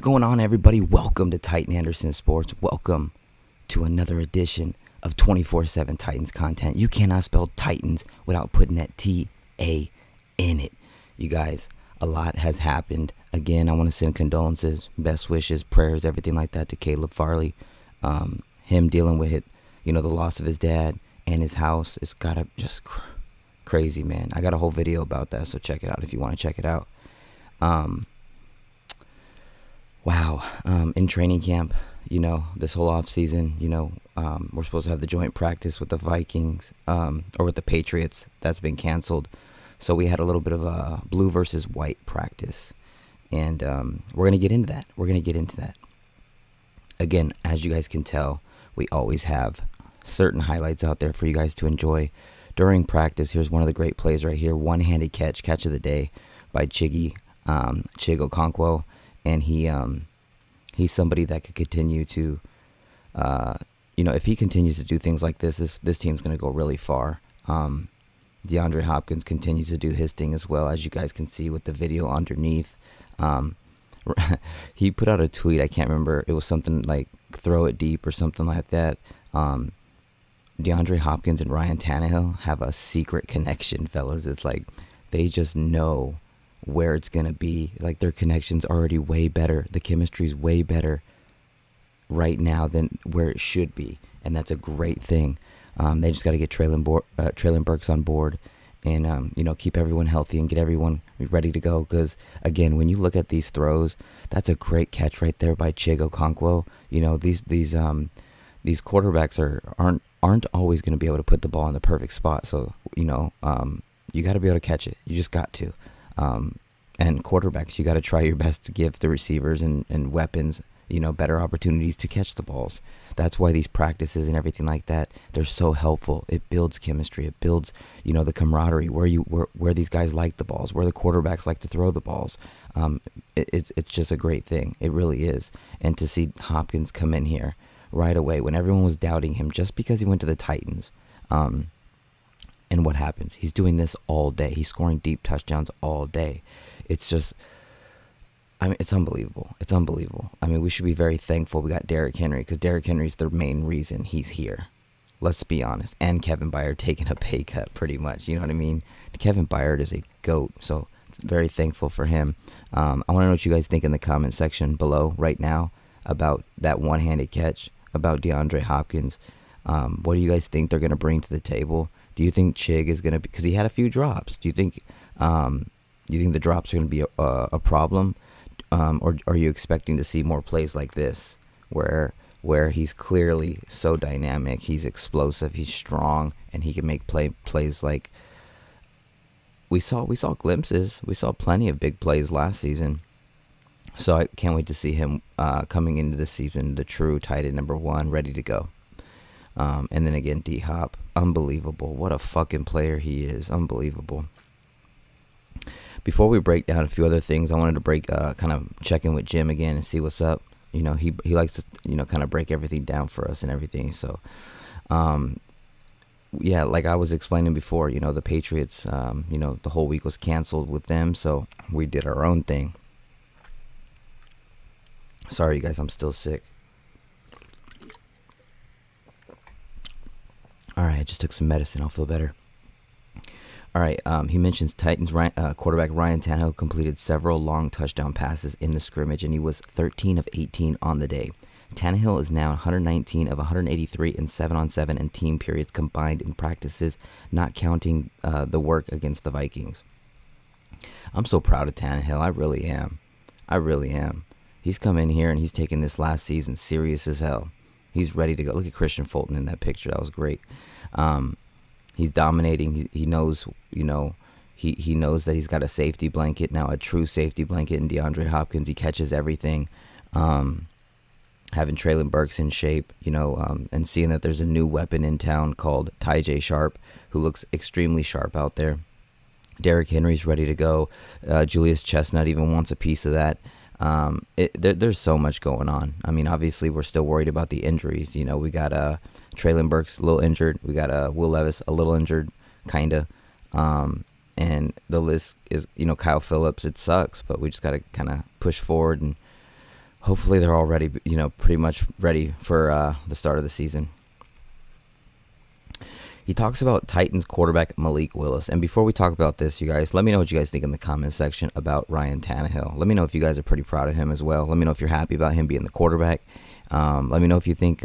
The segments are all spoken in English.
going on, everybody? Welcome to Titan Anderson Sports. Welcome to another edition of 24/7 Titans content. You cannot spell Titans without putting that T-A in it. You guys, a lot has happened. Again, I want to send condolences, best wishes, prayers, everything like that to Caleb Farley. Him dealing with it, the loss of his dad and his house. It's gotta just crazy, man. I got a whole video about that, so check it out if you want to check it out. Wow. In training camp, this whole off season, we're supposed to have the joint practice with the Vikings, or with the Patriots. That's been canceled. So we had a little bit of a blue versus white practice, and we're gonna get into that. Again, as you guys can tell, we always have certain highlights out there for you guys to enjoy during practice. Here's one of the great plays right here: one-handed catch of the day by Chig Okonkwo. And he's somebody that could continue to, if he continues to do things like this team's going to go really far. DeAndre Hopkins continues to do his thing as well, as you guys can see with the video underneath. He put out a tweet, I can't remember, it was something like throw it deep or something like that. DeAndre Hopkins and Ryan Tannehill have a secret connection, fellas. It's like they just know where it's going to be. Like, their connection's already way better. The chemistry's way better right now than where it should be. And that's a great thing. They just got to get Treylon Burks on board and, keep everyone healthy and get everyone ready to go. Because, again, when you look at these throws, that's a great catch right there by Chig Okonkwo. These quarterbacks aren't always going to be able to put the ball in the perfect spot. So, you got to be able to catch it. You just got to. And quarterbacks, you got to try your best to give the receivers and weapons, better opportunities to catch the balls. That's why these practices and everything like that, they're so helpful. It builds chemistry. It builds, the camaraderie where these guys like the balls, where the quarterbacks like to throw the balls. It's just a great thing. It really is. And to see Hopkins come in here right away when everyone was doubting him just because he went to the Titans, and what happens? He's doing this all day. He's scoring deep touchdowns all day. It's just, it's unbelievable. It's unbelievable. We should be very thankful we got Derrick Henry, because Derrick Henry's the main reason he's here. Let's be honest. And Kevin Byard taking a pay cut, pretty much. You know what I mean? Kevin Byard is a GOAT, so very thankful for him. I want to know what you guys think in the comment section below right now about that one-handed catch, about DeAndre Hopkins. What do you guys think they're going to bring to the table? Do you think Chig is going to be, because he had a few drops, do you think the drops are going to be a problem? Or are you expecting to see more plays like this where he's clearly so dynamic, he's explosive, he's strong, and he can make plays like we saw glimpses. We saw plenty of big plays last season. So I can't wait to see him coming into this season, the true tight end number one, ready to go. And then again, D-Hop, unbelievable. What a fucking player he is. Unbelievable. Before we break down a few other things, I wanted to kind of check in with Jim again and see what's up. He likes to, kind of break everything down for us and everything. So, yeah, like I was explaining before, the Patriots, the whole week was canceled with them. So we did our own thing. Sorry, you guys, I'm still sick. All right, I just took some medicine. I'll feel better. All right, he mentions Titans quarterback Ryan Tannehill completed several long touchdown passes in the scrimmage, and he was 13 of 18 on the day. Tannehill is now 119 of 183 in 7-on-7 and team periods combined in practices, not counting the work against the Vikings. I'm so proud of Tannehill. I really am. He's come in here, and he's taken this last season serious as hell. He's ready to go. Look at Christian Fulton in that picture. That was great. He's dominating. He knows, he knows that he's got a safety blanket now, a true safety blanket in DeAndre Hopkins. He catches everything. Having Treylon Burks in shape, and seeing that there's a new weapon in town called Ty Sharp, who looks extremely sharp out there. Derrick Henry's ready to go. Julius Chestnut even wants a piece of that. There's so much going on. Obviously, we're still worried about the injuries. We got Treylon Burks a little injured. We got Will Levis a little injured, kind of. And the list is, Kyle Phillips. It sucks, but we just got to kind of push forward and hopefully they're all ready, pretty much ready for the start of the season. He talks about Titans quarterback Malik Willis. And before we talk about this, you guys, let me know what you guys think in the comment section about Ryan Tannehill. Let me know if you guys are pretty proud of him as well. Let me know if you're happy about him being the quarterback. Let me know if you think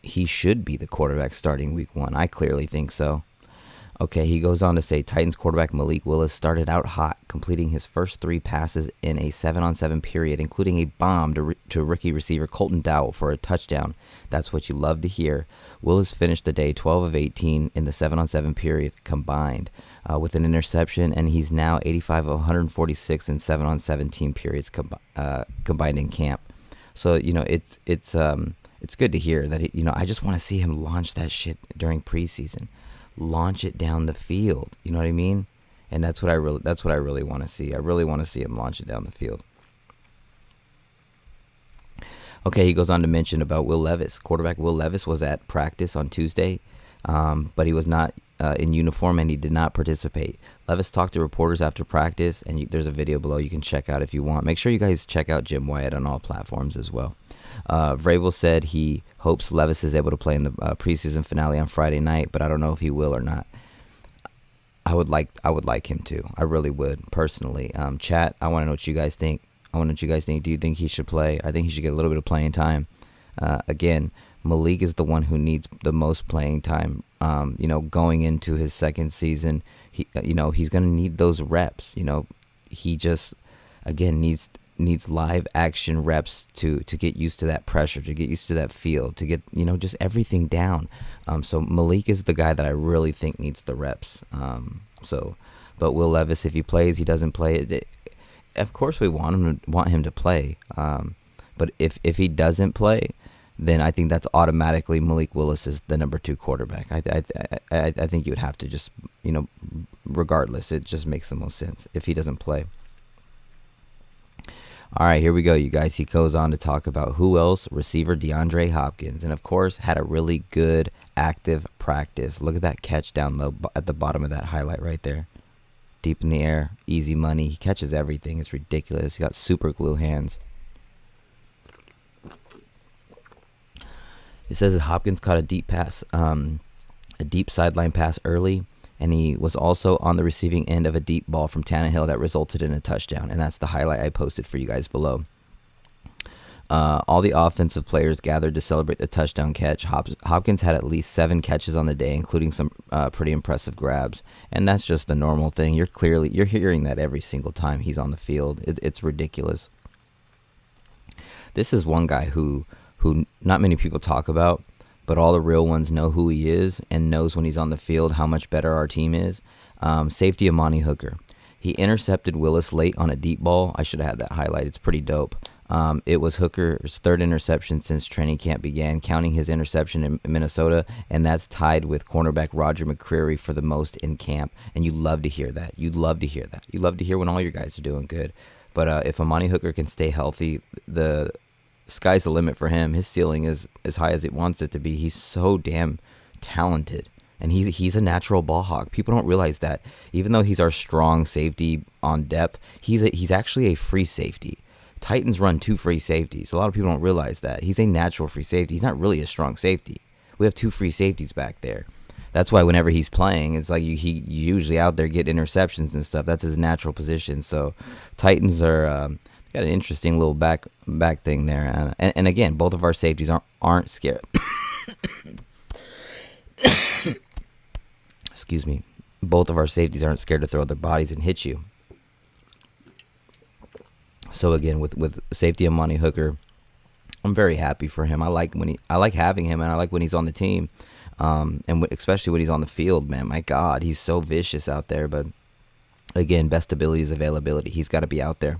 he should be the quarterback starting week 1. I clearly think so. Okay, he goes on to say Titans quarterback Malik Willis started out hot, completing his first 3 passes in a 7-on-7 period, including a bomb to rookie receiver Colton Dowell for a touchdown. That's what you love to hear. Willis finished the day 12 of 18 in the 7-on-7 period combined with an interception, and he's now 85 of 146 in 7-on-7 team periods combined in camp. So, it's good to hear that, I just want to see him launch that shit during preseason. Launch it down the field. You know what I mean? And that's what I really want to see. I really want to see him launch it down the field. Okay, he goes on to mention about Will Levis. Quarterback Will Levis was at practice on Tuesday, but he was not in uniform and he did not participate. Levis talked to reporters after practice, and there's a video below you can check out if you want. Make sure you guys check out Jim Wyatt on all platforms as well. Vrabel said he hopes Levis is able to play in the preseason finale on Friday night, but I don't know if he will or not. I would like him to. I really would, personally. Chat, I want to know what you guys think. Do you think he should play? I think he should get a little bit of playing time. Again, Malik is the one who needs the most playing time. Going into his second season, he's going to need those reps. He just, again, needs live action reps to get used to that pressure, to get used to that field, to get, just everything down. So Malik is the guy that I really think needs the reps. But Will Levis, if he plays, he doesn't play. Of course we want him to play. But if he doesn't play, then I think that's automatically Malik Willis is the number 2 quarterback. I think you would have to just, regardless, it just makes the most sense if he doesn't play. All right, here we go, you guys. He goes on to talk about who else? Receiver DeAndre Hopkins. And, of course, had a really good active practice. Look at that catch down low at the bottom of that highlight right there. Deep in the air, easy money. He catches everything. It's ridiculous. He got super glue hands. It says that Hopkins caught a deep pass, a deep sideline pass early, and he was also on the receiving end of a deep ball from Tannehill that resulted in a touchdown, and that's the highlight I posted for you guys below. All the offensive players gathered to celebrate the touchdown catch. Hopkins had at least 7 catches on the day, including some pretty impressive grabs, and that's just the normal thing. You're hearing that every single time he's on the field. It's ridiculous. This is one guy who not many people talk about, but all the real ones know who he is and knows when he's on the field how much better our team is. Safety Amani Hooker. He intercepted Willis late on a deep ball. I should have had that highlight. It's pretty dope. It was Hooker's 3rd interception since training camp began, counting his interception in Minnesota, and that's tied with cornerback Roger McCreary for the most in camp. And you love to hear that. You'd love to hear that. You love to hear when all your guys are doing good. But if Amani Hooker can stay healthy, the sky's the limit for him. His ceiling is as high as it wants it to be. He's so damn talented, and he's a natural ball hawk. People don't realize that. Even though he's our strong safety on depth, he's actually a free safety. Titans run 2 free safeties. A lot of people don't realize that. He's a natural free safety. He's not really a strong safety. We have 2 free safeties back there. That's why whenever he's playing, it's like he usually out there get interceptions and stuff. That's his natural position. So Titans are got an interesting little back thing there, and again, both of our safeties aren't scared. Excuse me. Both of our safeties aren't scared to throw their bodies and hit you. So again, with safety Amani Hooker, I'm very happy for him. I like having him, and I like when he's on the team, and especially when he's on the field. Man, my God, he's so vicious out there. But again, best ability is availability. He's got to be out there.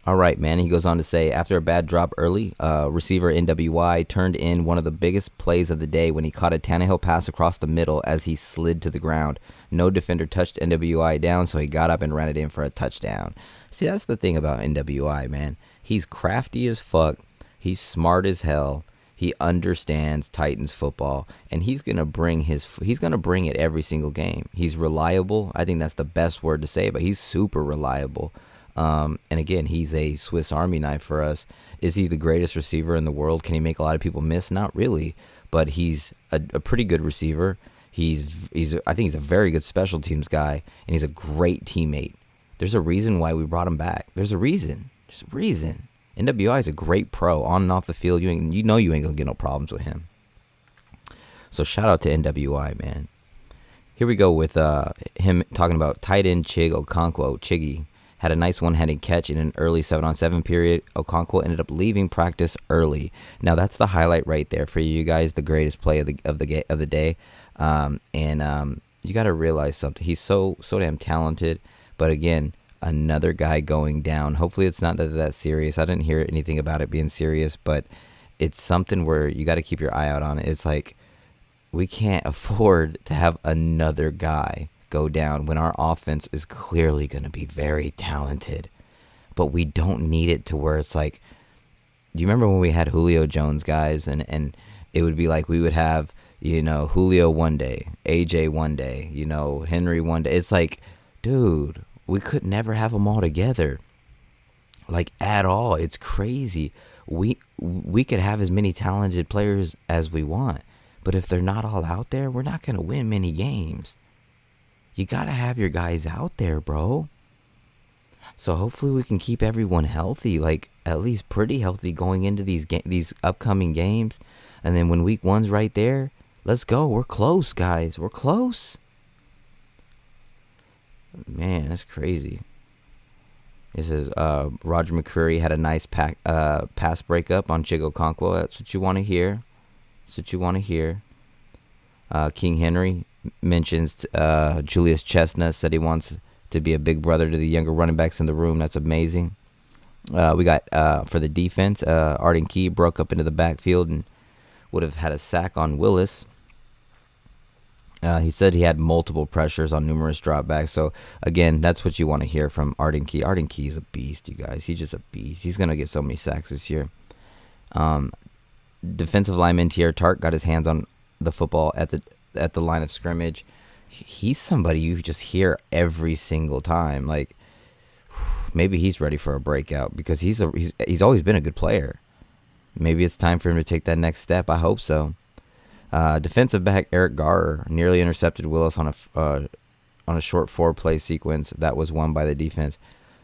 All right, man. He goes on to say, after a bad drop early, receiver NWI turned in one of the biggest plays of the day when he caught a Tannehill pass across the middle as he slid to the ground. No defender touched NWI down, so he got up and ran it in for a touchdown. See, that's the thing about NWI, man. He's crafty as fuck. He's smart as hell. He understands Titans football, and he's gonna bring it every single game. He's reliable. I think that's the best word to say, but he's super reliable. And again, he's a Swiss Army knife for us. Is he the greatest receiver in the world? Can he make a lot of people miss? Not really, but he's a pretty good receiver. I think he's a very good special teams guy, and he's a great teammate. There's a reason why we brought him back. There's a reason. NWI is a great pro on and off the field. You ain't gonna get no problems with him. So shout out to NWI, man. Here we go with him talking about tight end Chiggy had a nice one-handed catch in an early 7-on-7 period. Okonkwo ended up leaving practice early. Now that's the highlight right there for you guys, the greatest play of the day. You got to realize something. He's so damn talented, but again, another guy going down. Hopefully it's not that serious. I didn't hear anything about it being serious, but it's something where you got to keep your eye out on it. It's like we can't afford to have another guy go down when our offense is clearly going to be very talented, but we don't need it to where it's like, do you remember when we had Julio Jones, guys, and it would be like we would have, Julio one day, AJ one day, Henry one day. It's like, dude, we could never have them all together, like at all. It's crazy. We could have as many talented players as we want, but if they're not all out there, we're not going to win many games. You got to have your guys out there, bro. So hopefully we can keep everyone healthy, like at least pretty healthy going into these upcoming games. And then when week 1's right there, let's go. We're close, guys. We're close. Man, that's crazy. It says Roger McCreary had a nice pass breakup on Chig Okonkwo. That's what you want to hear. King Henry mentions Julius Chestnut, said he wants to be a big brother to the younger running backs in the room. That's amazing. We got for the defense, Arden Key broke up into the backfield and would have had a sack on Willis. He said he had multiple pressures on numerous dropbacks. So, again, that's what you want to hear from Arden Key. Arden Key is a beast, you guys. He's just a beast. He's going to get so many sacks this year. Defensive lineman TeAir Tart got his hands on the football at the line of scrimmage. He's somebody you just hear every single time. Like, maybe he's ready for a breakout because he's always been a good player. Maybe it's time for him to take that next step. I hope so. Defensive back Eric Garrer nearly intercepted Willis on a short 4-play sequence that was won by the defense.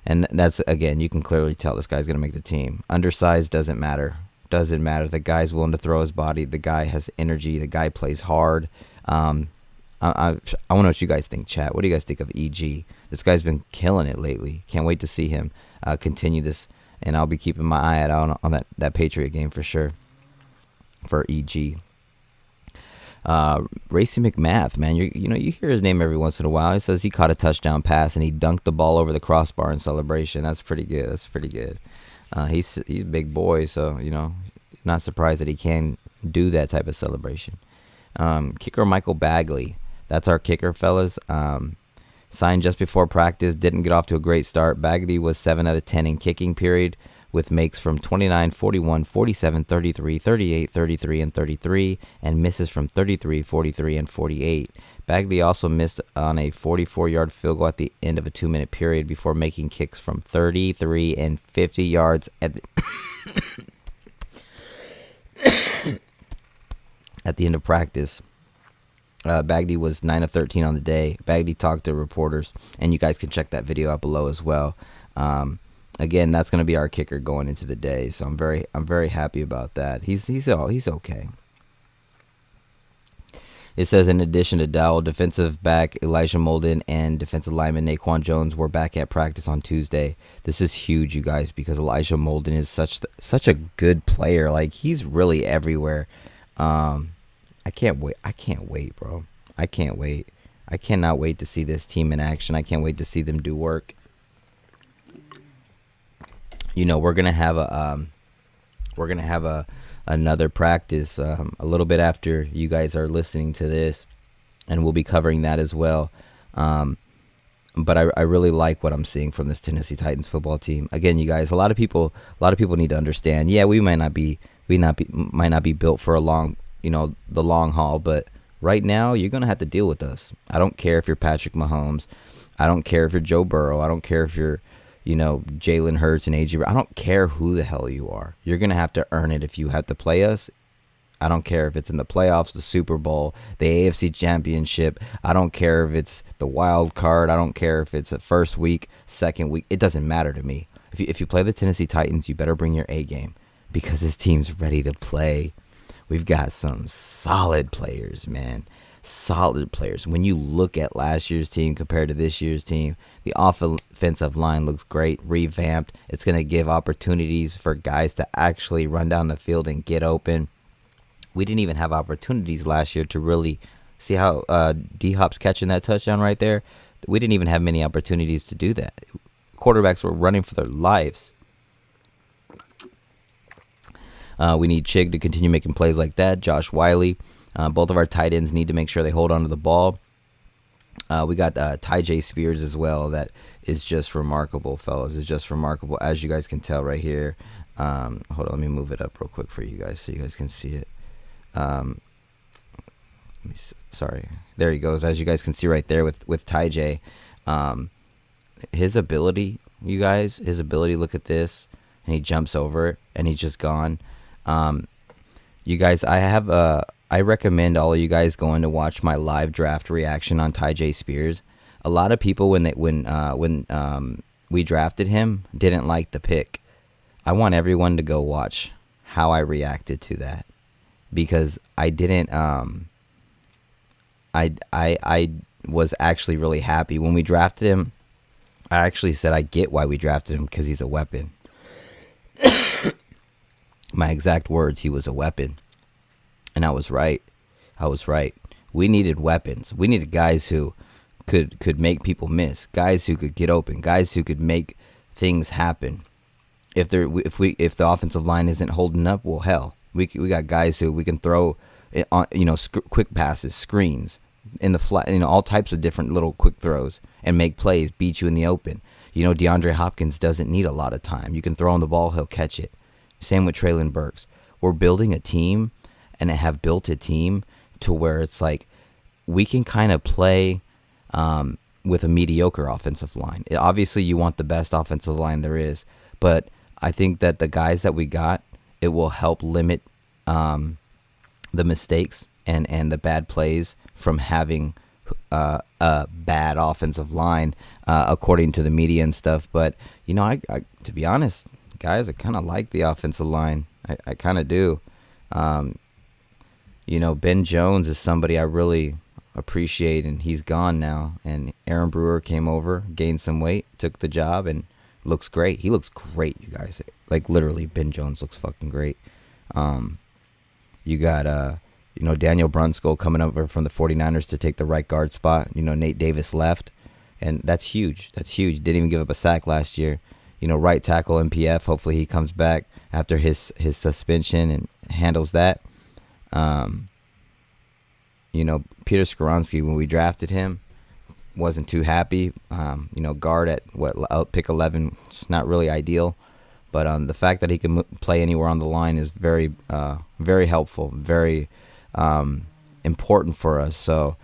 And that's, again, you can clearly tell this guy's going to make the team. Undersized doesn't matter. The guy's willing to throw his body. The guy has energy. The guy plays hard. I want to know what you guys think, chat. What do you guys think of EG? This guy's been killing it lately. Can't wait to see him continue this. And I'll be keeping my eye out on that Patriot game for sure for EG. Racy McMath, man, you hear his name every once in a while. He says he caught a touchdown pass and he dunked the ball over the crossbar in celebration. That's pretty good. He's a big boy, so not surprised that he can do that type of celebration. Kicker Michael Bagley, that's our kicker, fellas. Signed just before practice, didn't get off to a great start. Bagley was 7 out of 10 in kicking period, with makes from 29, 41, 47, 33, 38, 33, and 33, and misses from 33, 43, and 48. Bagley also missed on a 44-yard field goal at the end of a 2-minute period before making kicks from 33 and 50 yards at the end of practice. Bagley was 9 of 13 on the day. Bagley talked to reporters, and you guys can check that video out below as well. Again, that's going to be our kicker going into the day, so I'm very happy about that. He's okay. It says, in addition to Dowell, defensive back Elijah Molden and defensive lineman Naquan Jones were back at practice on Tuesday. This is huge, you guys, because Elijah Molden is such a good player. Like, he's really everywhere. I can't wait, bro. I can't wait. I cannot wait to see this team in action. I can't wait to see them do work. We're gonna have another practice a little bit after you guys are listening to this, and we'll be covering that as well. But I really like what I'm seeing from this Tennessee Titans football team. Again, you guys, a lot of people need to understand. Yeah, we might not be built for the long haul, but right now you're gonna have to deal with us. I don't care if you're Patrick Mahomes. I don't care if you're Joe Burrow. I don't care if you're Jalen Hurts and AJ. I don't care who the hell you are. You're going to have to earn it if you have to play us. I don't care if it's in the playoffs, the Super Bowl, the AFC Championship. I don't care if it's the wild card. I don't care if it's a first week, second week. It doesn't matter to me. If you play the Tennessee Titans, you better bring your A game because this team's ready to play. We've got some solid players, man. Solid players. When you look at last year's team compared to this year's team, the offensive line looks great, revamped. It's going to give opportunities for guys to actually run down the field and get open. We didn't even have opportunities last year to really see how D-Hop's catching that touchdown right there. We didn't even have many opportunities to do that. Quarterbacks were running for their lives. We need Chig to continue making plays like that. Josh Wiley. Both of our tight ends need to make sure they hold on to the ball. We got Tyjae Spears as well. That is just remarkable, fellas. It's just remarkable, as you guys can tell right here. Hold on, let me move it up real quick for you guys so you guys can see it. Sorry. There he goes. As you guys can see right there with Tyjae. His ability, you guys, look at this. And he jumps over it, and he's just gone. You guys, I recommend all of you guys going to watch my live draft reaction on Tyjae Spears. A lot of people when we drafted him didn't like the pick. I want everyone to go watch how I reacted to that because I didn't. I was actually really happy when we drafted him. I actually said I get why we drafted him because he's a weapon. My exact words, he was a weapon. And I was right. We needed weapons. We needed guys who could make people miss, guys who could get open, guys who could make things happen. If the offensive line isn't holding up, well, hell, we got guys who we can throw on, quick passes, screens in the flat, all types of different little quick throws and make plays, beat you in the open. DeAndre Hopkins doesn't need a lot of time. You can throw him the ball, he'll catch it. Same with Treylon Burks. We're building a team and have built a team to where it's like we can kind of play with a mediocre offensive line. Obviously, you want the best offensive line there is, but I think that the guys that we got, it will help limit the mistakes and the bad plays from having a bad offensive line, according to the media and stuff. But, I to be honest, guys, I kind of like the offensive line. I kind of do. Ben Jones is somebody I really appreciate, and he's gone now. And Aaron Brewer came over, gained some weight, took the job, and looks great. He looks great, you guys. Like, literally, Ben Jones looks fucking great. You got, Daniel Brunskill coming over from the 49ers to take the right guard spot. Nate Davis left, and that's huge. Didn't even give up a sack last year. Right tackle MPF. Hopefully he comes back after his suspension and handles that. Peter Skoronski, when we drafted him, wasn't too happy. Guard at pick 11, it's not really ideal. But the fact that he can play anywhere on the line is very, very helpful, very important for us. So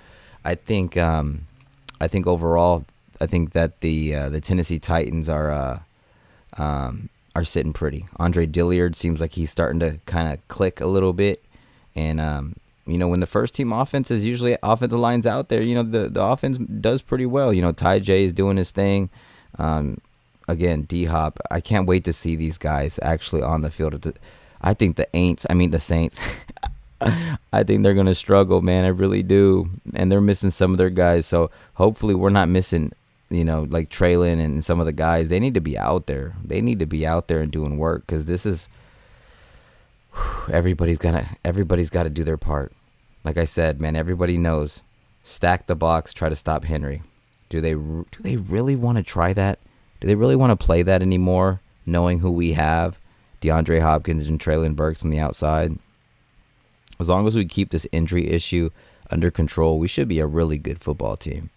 I think overall, I think that the Tennessee Titans are sitting pretty. Andre Dillard seems like he's starting to kind of click a little bit. And, when the first team offense is usually offensive lines out there, the offense does pretty well. Tyjae is doing his thing. Again, D-Hop, I can't wait to see these guys actually on the field. I think the Saints, I think they're going to struggle, man. I really do. And they're missing some of their guys. So hopefully we're not missing, like Treylon and some of the guys. They need to be out there. They need to be out there and doing work because this is everybody's got to do their part. Like I said, man, everybody knows. Stack the box, try to stop Henry. Do they really want to try that? Do they really want to play that anymore, knowing who we have, DeAndre Hopkins and Treylon Burks on the outside? As long as we keep this injury issue under control, we should be a really good football team.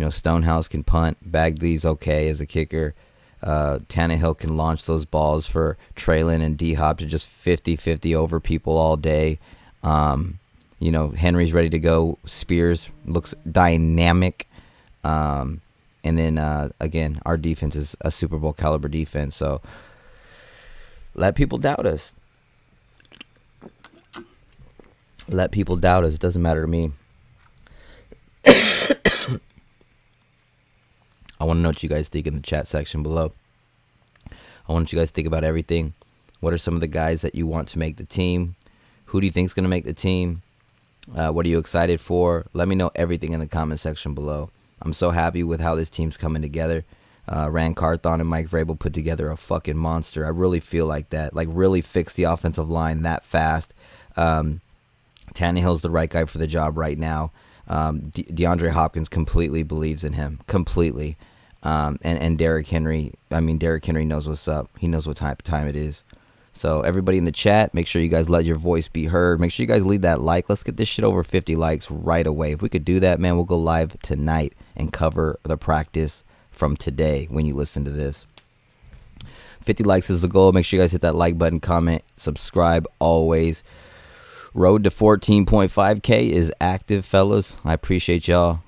Stonehouse can punt. Bagley's okay as a kicker. Tannehill can launch those balls for Treylon and D-Hop to just 50-50 over people all day. Henry's ready to go. Spears looks dynamic. And then, again, our defense is a Super Bowl caliber defense. So let people doubt us. Let people doubt us. It doesn't matter to me. I want to know what you guys think in the chat section below. I want you guys to think about everything. What are some of the guys that you want to make the team? Who do you think is going to make the team? What are you excited for? Let me know everything in the comment section below. I'm so happy with how this team's coming together. Rand Carthon and Mike Vrabel put together a fucking monster. I really feel like that. Like, really fix the offensive line that fast. Tannehill's the right guy for the job right now. DeAndre Hopkins completely believes in him. Completely. And Derrick Henry, Derrick Henry knows what's up. He knows what time it is. So everybody in the chat, make sure you guys let your voice be heard. Make sure you guys leave that like. Let's get this shit over 50 likes right away. If we could do that, man, we'll go live tonight and cover the practice from today when you listen to this. 50 likes is the goal. Make sure you guys hit that like button, comment, subscribe always. Road to 14.5K is active, fellas. I appreciate y'all.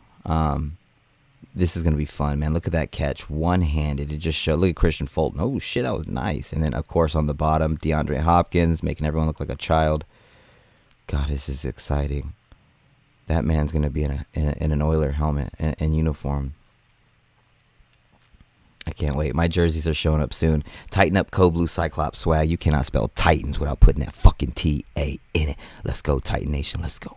This is going to be fun, man. Look at that catch. One-handed. It just showed. Look at Christian Fulton. Oh, shit, that was nice. And then, of course, on the bottom, DeAndre Hopkins, making everyone look like a child. God, this is exciting. That man's going to be in an Oiler helmet and uniform. I can't wait. My jerseys are showing up soon. Tighten up Code Blue Cyclops swag. You cannot spell Titans without putting that fucking T-A in it. Let's go, Titan Nation. Let's go.